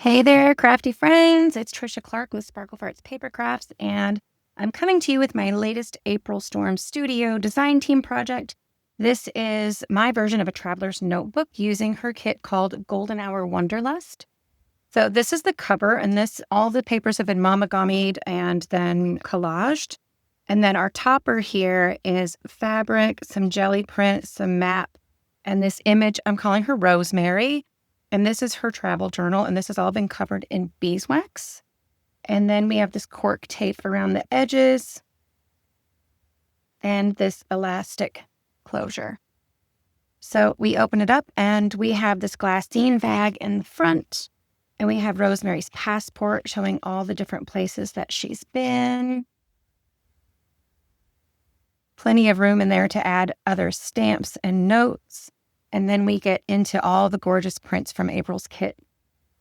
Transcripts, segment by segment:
Hey there, crafty friends. It's Trisha Clark with Sparkle Farts Paper Crafts, and I'm coming to you with my latest April Storm Studio design team project. This is my version of a traveler's notebook using her kit called Golden Hour Wanderlust. So this is the cover, and all the papers have been mamagamied and then collaged. And then our topper here is fabric, some gelli-print, some map, and this image, I'm calling her Rosemary. And this is her travel journal, and this has all been covered in beeswax. And then we have this cork tape around the edges and this elastic closure. So we open it up and we have this glassine bag in the front, and we have Rosemary's passport showing all the different places that she's been. Plenty of room in there to add other stamps and notes. And then we get into all the gorgeous prints from April's kit.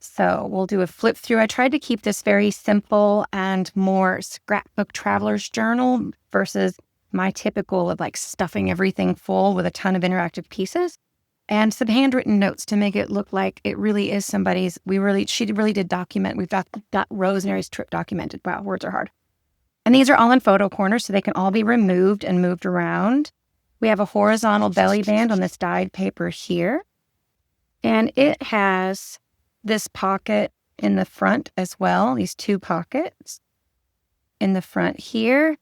So we'll do a flip through. I tried to keep this very simple and more scrapbook traveler's journal versus my typical of like stuffing everything full with a ton of interactive pieces and some handwritten notes to make it look like it really is somebody's. She really did document. We've got Rosemary's trip documented. Wow, words are hard. And these are all in photo corners, so they can all be removed and moved around. We have a horizontal belly band on this dyed paper here. And it has this pocket in the front as well, these two pockets in the front here,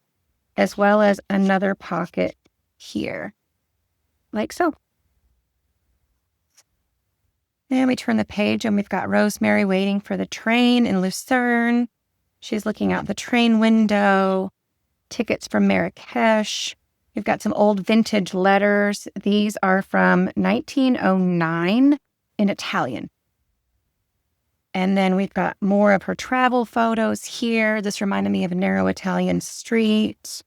as well as another pocket here, like so. And we turn the page and we've got Rosemary waiting for the train in Lucerne. She's looking out the train window, tickets from Marrakesh. We've got some old vintage letters. These are from 1909 in Italian. And then we've got more of her travel photos here. This reminded me of a narrow Italian street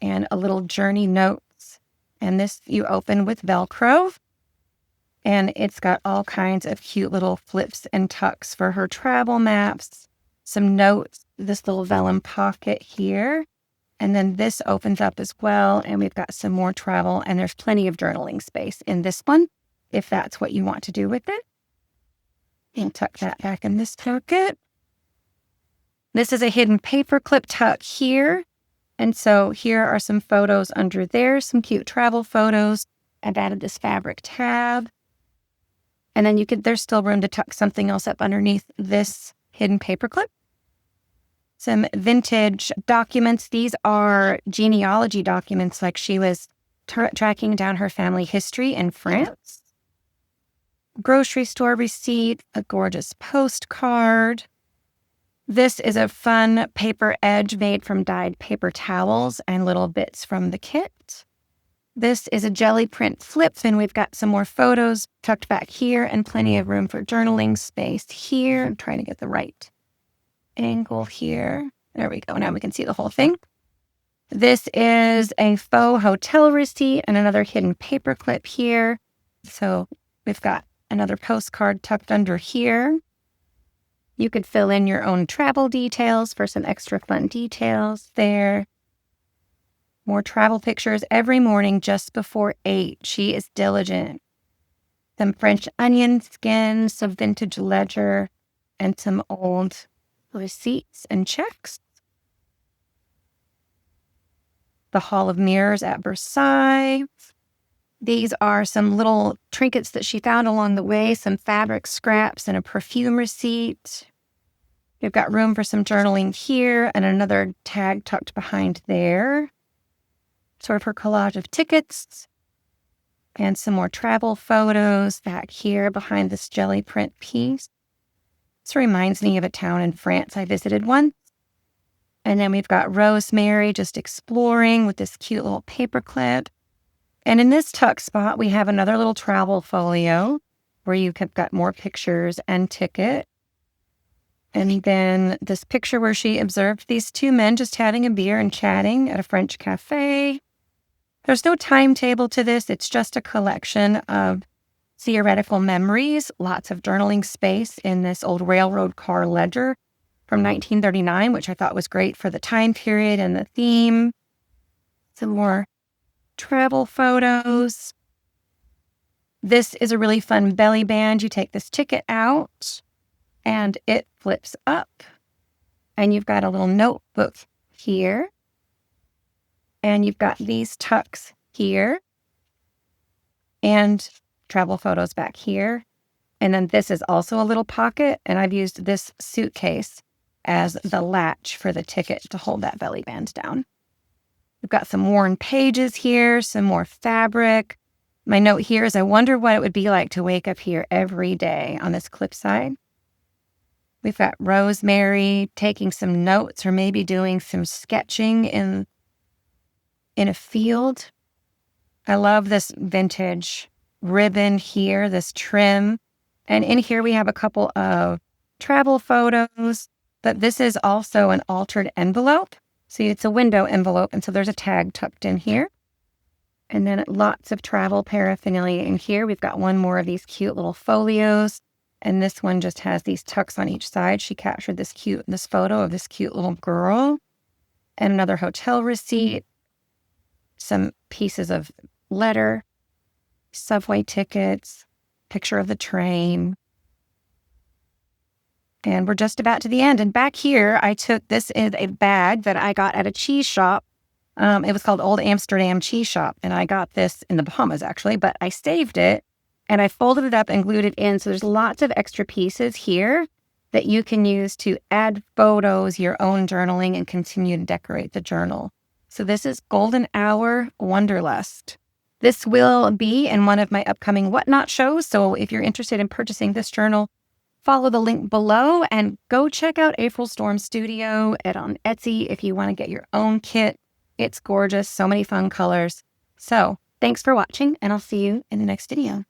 and a little journey notes. And this you open with Velcro. And it's got all kinds of cute little flips and tucks for her travel maps, some notes, this little vellum pocket here. And then this opens up as well, and we've got some more travel, and there's plenty of journaling space in this one, if that's what you want to do with it. And tuck that back in this pocket. This is a hidden paperclip tuck here. And so here are some photos under there, some cute travel photos. I've added this fabric tab. And then there's still room to tuck something else up underneath this hidden paperclip. Some vintage documents. These are genealogy documents, like she was tracking down her family history in France. Grocery store receipt, a gorgeous postcard. This is a fun paper edge made from dyed paper towels and little bits from the kit. This is a gelli-print flip, and we've got some more photos tucked back here and plenty of room for journaling space here. I'm trying to get the right angle here. There we go. Now we can see the whole thing. This is a faux hotel receipt and another hidden paper clip here. So we've got another postcard tucked under here. You could fill in your own travel details for some extra fun details there. More travel pictures every morning just before 8. She is diligent. Some French onion skins, some vintage ledger, and some old receipts and checks. The Hall of Mirrors at Versailles. These are some little trinkets that she found along the way, some fabric scraps and a perfume receipt. We've got room for some journaling here and another tag tucked behind there. Sort of her collage of tickets and some more travel photos back here behind this gelli-print piece. This reminds me of a town in France I visited once. And then we've got Rosemary just exploring with this cute little paperclip. And in this tuck spot, we have another little travel folio where you've got more pictures and ticket. And then this picture where she observed these two men just having a beer and chatting at a French cafe. There's no timetable to this. It's just a collection of theoretical memories, lots of journaling space in this old railroad car ledger from 1939, which I thought was great for the time period and the theme. Some more travel photos. This is a really fun belly band. You take this ticket out and it flips up. And you've got a little notebook here. And you've got these tucks here. And travel photos back here. And then this is also a little pocket. And I've used this suitcase as the latch for the ticket to hold that belly band down. We've got some worn pages here, some more fabric. My note here is I wonder what it would be like to wake up here every day on this clip side. We've got Rosemary taking some notes or maybe doing some sketching in a field. I love this vintage ribbon here, this trim. And in here we have a couple of travel photos, but this is also an altered envelope. See, it's a window envelope, and so there's a tag tucked in here. And then lots of travel paraphernalia in here. We've got one more of these cute little folios. And this one just has these tucks on each side. She captured this photo of this cute little girl. And another hotel receipt. Some pieces of letter, subway tickets, picture of the train. And we're just about to the end. And back here, this is a bag that I got at a cheese shop. It was called Old Amsterdam Cheese Shop. And I got this in the Bahamas, actually. But I saved it and I folded it up and glued it in. So there's lots of extra pieces here that you can use to add photos, your own journaling, and continue to decorate the journal. So this is Golden Hour Wanderlust. This will be in one of my upcoming Whatnot shows. So if you're interested in purchasing this journal, follow the link below and go check out April Storm Studio on Etsy if you want to get your own kit. It's gorgeous, so many fun colors. So thanks for watching, and I'll see you in the next video.